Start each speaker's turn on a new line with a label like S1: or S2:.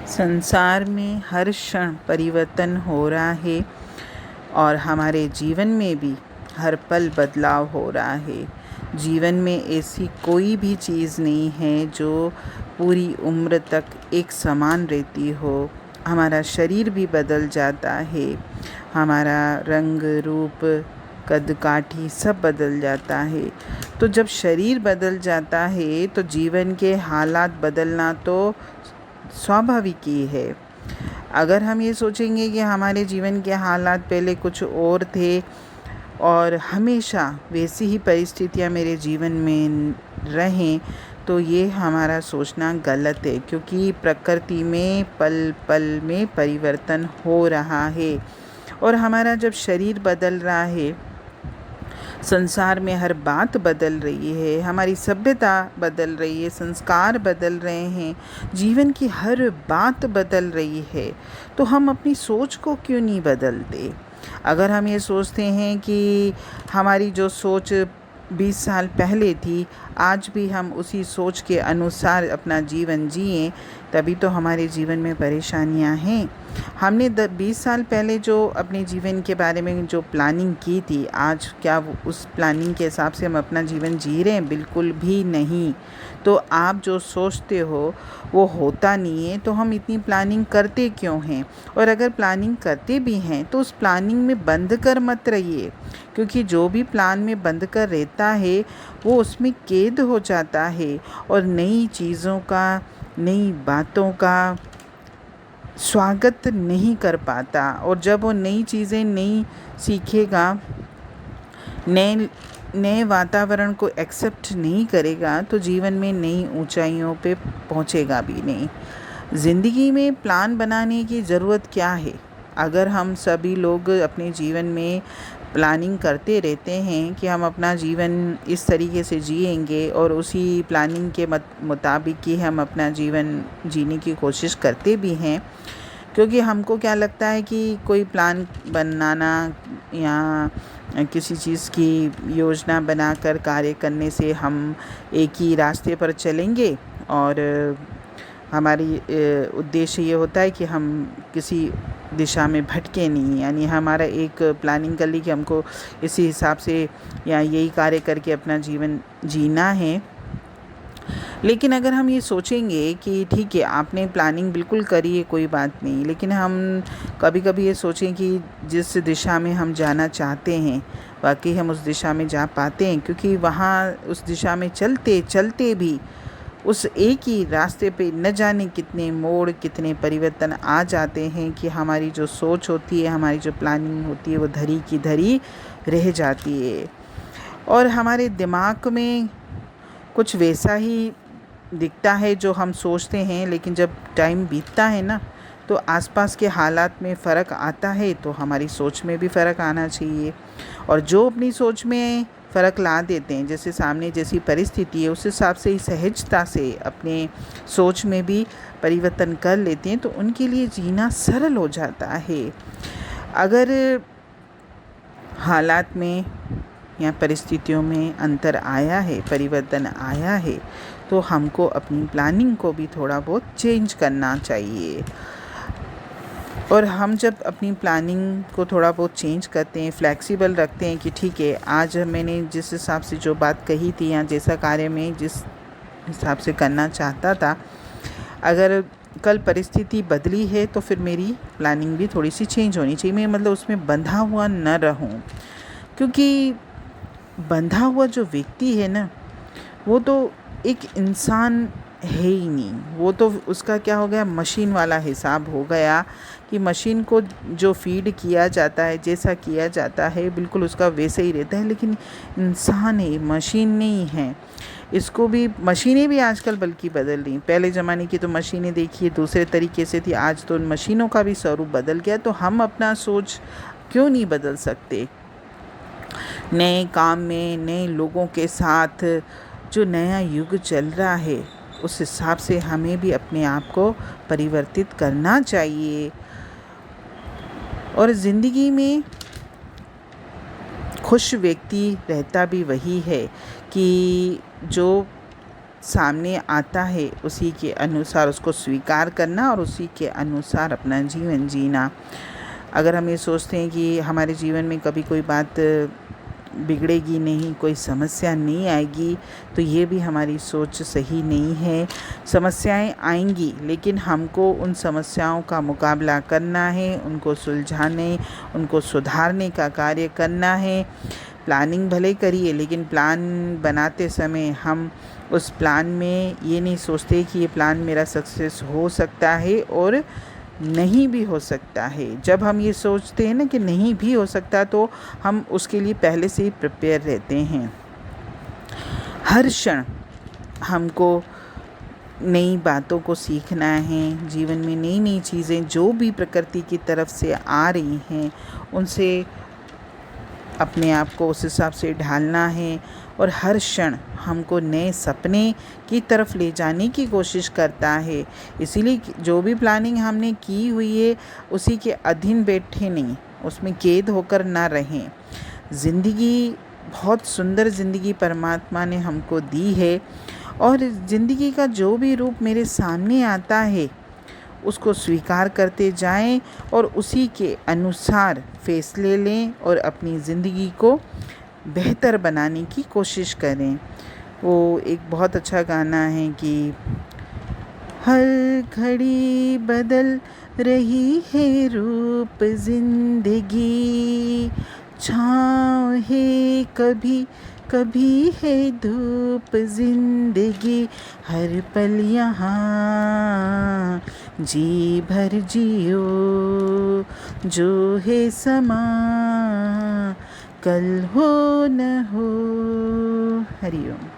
S1: संसार में हर क्षण परिवर्तन हो रहा है और हमारे जीवन में भी हर पल बदलाव हो रहा है। जीवन में ऐसी कोई भी चीज़ नहीं है जो पूरी उम्र तक एक समान रहती हो। हमारा शरीर भी बदल जाता है, हमारा रंग रूप कद काठी सब बदल जाता है। तो जब शरीर बदल जाता है तो जीवन के हालात बदलना तो स्वाभाविक ही है। अगर हम ये सोचेंगे कि हमारे जीवन के हालात पहले कुछ और थे और हमेशा वैसी ही परिस्थितियाँ मेरे जीवन में रहें, तो ये हमारा सोचना गलत है, क्योंकि प्रकृति में पल पल में परिवर्तन हो रहा है। और हमारा जब शरीर बदल रहा है, संसार में हर बात बदल रही है, हमारी सभ्यता बदल रही है, संस्कार बदल रहे हैं, जीवन की हर बात बदल रही है, तो हम अपनी सोच को क्यों नहीं बदलते। अगर हम ये सोचते हैं कि हमारी जो सोच 20 साल पहले थी, आज भी हम उसी सोच के अनुसार अपना जीवन जिएं, तभी तो हमारे जीवन में परेशानियां हैं। हमने 20 साल पहले जो अपने जीवन के बारे में जो प्लानिंग की थी, आज क्या उस प्लानिंग के हिसाब से हम अपना जीवन जी रहे हैं? बिल्कुल भी नहीं। तो आप जो सोचते हो वो होता नहीं है, तो हम इतनी प्लानिंग करते क्यों हैं? और अगर प्लानिंग करते भी हैं तो उस प्लानिंग में बंद कर मत रहिए, क्योंकि जो भी प्लान में बंद कर रहता है वो उसमें कैद हो जाता है और नई चीज़ों का, नई बातों का स्वागत नहीं कर पाता। और जब वो नई चीज़ें नहीं सीखेगा, नए नए वातावरण को एक्सेप्ट नहीं करेगा, तो जीवन में नई ऊंचाइयों पे पहुंचेगा भी नहीं। ज़िंदगी में प्लान बनाने की ज़रूरत क्या है? अगर हम सभी लोग अपने जीवन में प्लानिंग करते रहते हैं कि हम अपना जीवन इस तरीके से जिएंगे और उसी प्लानिंग के मुताबिक ही हम अपना जीवन जीने की कोशिश करते भी हैं, क्योंकि हमको क्या लगता है कि कोई प्लान बनाना या किसी चीज़ की योजना बनाकर कार्य करने से हम एक ही रास्ते पर चलेंगे और हमारी उद्देश्य ये होता है कि हम किसी दिशा में भटके नहीं। यानी हमारा एक प्लानिंग कर ली कि हमको इसी हिसाब से या यही कार्य करके अपना जीवन जीना है। लेकिन अगर हम ये सोचेंगे कि ठीक है, आपने प्लानिंग बिल्कुल करी है, कोई बात नहीं, लेकिन हम कभी कभी ये सोचें कि जिस दिशा में हम जाना चाहते हैं वाकई हम उस दिशा में जा पाते हैं, क्योंकि वहाँ उस दिशा में चलते चलते भी उस एक ही रास्ते पे न जाने कितने मोड़, कितने परिवर्तन आ जाते हैं कि हमारी जो सोच होती है, हमारी जो प्लानिंग होती है, वो धरी की धरी रह जाती है। और हमारे दिमाग में कुछ वैसा ही दिखता है जो हम सोचते हैं, लेकिन जब टाइम बीतता है ना, तो आसपास के हालात में फ़र्क आता है, तो हमारी सोच में भी फ़र्क आना चाहिए। और जो अपनी सोच में फ़र्क ला देते हैं, जैसे सामने जैसी परिस्थिति है उस हिसाब से ही सहजता से अपने सोच में भी परिवर्तन कर लेते हैं, तो उनके लिए जीना सरल हो जाता है। अगर हालात में या परिस्थितियों में अंतर आया है, परिवर्तन आया है, तो हमको अपनी प्लानिंग को भी थोड़ा बहुत चेंज करना चाहिए। और हम जब अपनी प्लानिंग को थोड़ा बहुत चेंज करते हैं, फ्लेक्सिबल रखते हैं कि ठीक है, आज मैंने जिस हिसाब से जो बात कही थी या जैसा कार्य में जिस हिसाब से करना चाहता था, अगर कल परिस्थिति बदली है तो फिर मेरी प्लानिंग भी थोड़ी सी चेंज होनी चाहिए। मैं मतलब उसमें बंधा हुआ न रहूं, क्योंकि बंधा हुआ जो व्यक्ति है ना, वो तो एक इंसान है ही नहीं। वो तो उसका क्या हो गया, मशीन वाला हिसाब हो गया कि मशीन को जो फीड किया जाता है, जैसा किया जाता है, बिल्कुल उसका वैसे ही रहता है। लेकिन इंसान है, मशीन नहीं है। इसको भी मशीनें भी आजकल बल्कि बदल रही। पहले ज़माने की तो मशीनें देखिए दूसरे तरीके से थी, आज तो मशीनों का भी स्वरूप बदल गया। तो हम अपना सोच क्यों नहीं बदल सकते? नए काम में, नए लोगों के साथ जो नया युग चल रहा है, उस हिसाब से हमें भी अपने आप को परिवर्तित करना चाहिए। और ज़िंदगी में खुश व्यक्ति रहता भी वही है कि जो सामने आता है उसी के अनुसार उसको स्वीकार करना और उसी के अनुसार अपना जीवन जीना। अगर हम ये सोचते हैं कि हमारे जीवन में कभी कोई बात बिगड़ेगी नहीं, कोई समस्या नहीं आएगी, तो ये भी हमारी सोच सही नहीं है। समस्याएं आएंगी, लेकिन हमको उन समस्याओं का मुकाबला करना है, उनको सुलझाने, उनको सुधारने का कार्य करना है। प्लानिंग भले करिए, लेकिन प्लान बनाते समय हम उस प्लान में ये नहीं सोचते कि ये प्लान मेरा सक्सेस हो सकता है और नहीं भी हो सकता है। जब हम ये सोचते हैं ना कि नहीं भी हो सकता, तो हम उसके लिए पहले से ही प्रिपेयर रहते हैं। हर क्षण हमको नई बातों को सीखना है। जीवन में नई नई चीज़ें जो भी प्रकृति की तरफ से आ रही हैं, उनसे अपने आप को उस हिसाब से ढालना है। और हर क्षण हमको नए सपने की तरफ ले जाने की कोशिश करता है। इसीलिए जो भी प्लानिंग हमने की हुई है, उसी के अधीन बैठे नहीं, उसमें कैद होकर ना रहें। ज़िंदगी बहुत सुंदर ज़िंदगी परमात्मा ने हमको दी है, और ज़िंदगी का जो भी रूप मेरे सामने आता है उसको स्वीकार करते जाएं और उसी के अनुसार फैसले लें और अपनी ज़िंदगी को बेहतर बनाने की कोशिश करें। वो एक बहुत अच्छा गाना है कि हर घड़ी बदल रही है रूप ज़िंदगी, छाँव है कभी कभी है धूप ज़िंदगी, हर पल यहाँ जी भर जियो, जो है समा कल हो न हो। हरि ओम।